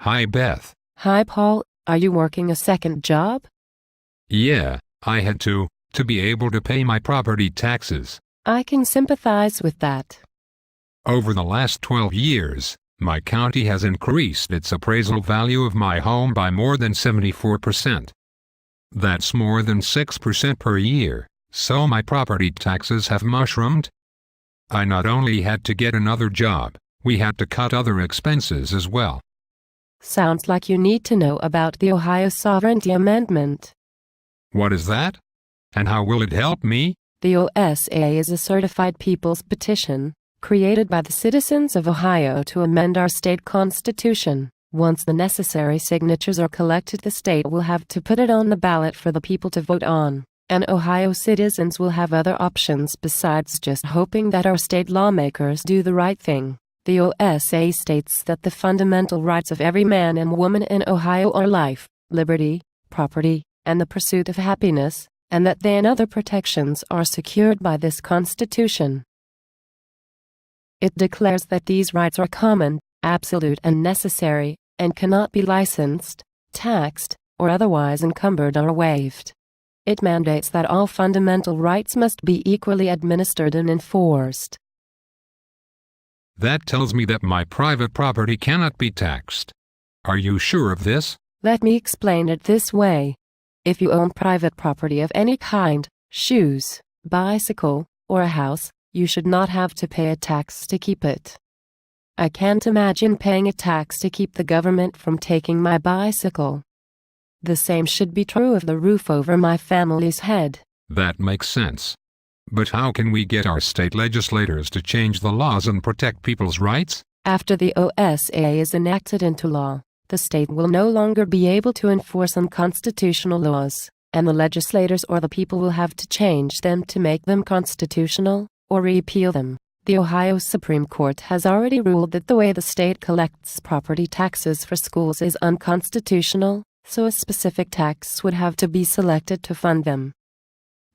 Hi, Beth. Hi, Paul. Are you working a second job? Yeah, I had to be able to pay my property taxes. I can sympathize with that. Over the last 12 years, my county has increased its appraisal value of my home by more than 74%. That's more than 6% per year, so my property taxes have mushroomed. I not only had to get another job, we had to cut other expenses as well. Sounds like you need to know about the Ohio Sovereignty Amendment. What is that? And how will it help me? The O.S.A. is a certified people's petition, created by the citizens of Ohio to amend our state constitution. Once the necessary signatures are collected, the state will have to put it on the ballot for the people to vote on, and Ohio citizens will have other options besides just hoping that our state lawmakers do the right thing. The O.S.A. states that the fundamental rights of every man and woman in Ohio are life, liberty, property, and the pursuit of happiness, and that they and other protections are secured by this Constitution. It declares that these rights are common, absolute and necessary, and cannot be licensed, taxed, or otherwise encumbered or waived. It mandates that all fundamental rights must be equally administered and enforced. That tells me that my private property cannot be taxed. Are you sure of this? Let me explain it this way. If you own private property of any kind, shoes, bicycle, or a house, you should not have to pay a tax to keep it. I can't imagine paying a tax to keep the government from taking my bicycle. The same should be true of the roof over my family's head. That makes sense. But how can we get our state legislators to change the laws and protect people's rights? After the O.S.A. is enacted into law, the state will no longer be able to enforce unconstitutional laws, and the legislators or the people will have to change them to make them constitutional, or repeal them. The Ohio Supreme Court has already ruled that the way the state collects property taxes for schools is unconstitutional, so a specific tax would have to be selected to fund them.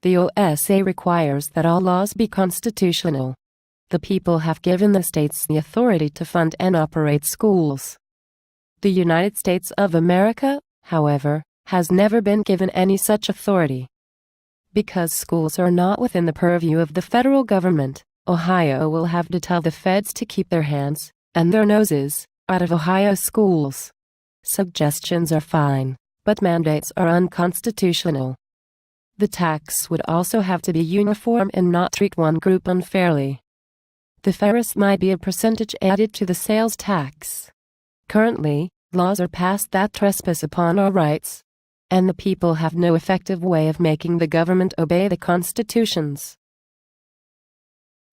The O.S.A. requires that all laws be constitutional. The people have given the states the authority to fund and operate schools. The United States of America, however, has never been given any such authority. Because schools are not within the purview of the federal government, Ohio will have to tell the feds to keep their hands, and their noses, out of Ohio schools. Suggestions are fine, but mandates are unconstitutional. The tax would also have to be uniform and not treat one group unfairly. The fairest might be a percentage added to the sales tax. Currently, laws are passed that trespass upon our rights, and the people have no effective way of making the government obey the constitutions.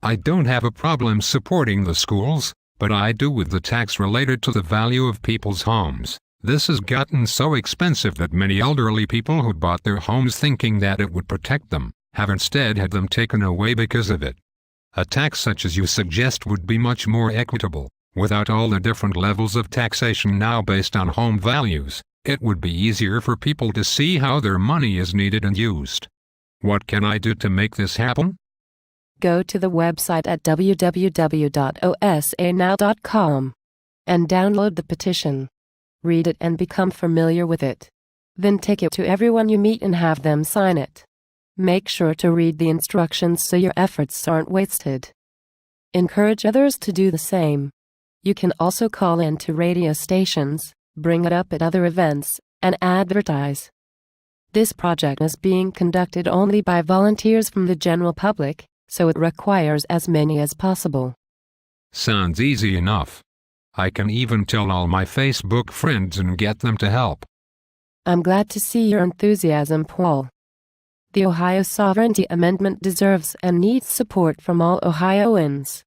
I don't have a problem supporting the schools, but I do with the tax related to the value of people's homes. This has gotten so expensive that many elderly people who bought their homes thinking that it would protect them, have instead had them taken away because of it. A tax such as you suggest would be much more equitable. Without all the different levels of taxation now based on home values, it would be easier for people to see how their money is needed and used. What can I do to make this happen? Go to the website at www.osanow.com and download the petition. Read it and become familiar with it. Then take it to everyone you meet and have them sign it. Make sure to read the instructions so your efforts aren't wasted. Encourage others to do the same. You can also call in to radio stations, bring it up at other events, and advertise. This project is being conducted only by volunteers from the general public, so it requires as many as possible. Sounds easy enough. I can even tell all my Facebook friends and get them to help. I'm glad to see your enthusiasm, Paul. The Ohio Sovereignty Amendment deserves and needs support from all Ohioans.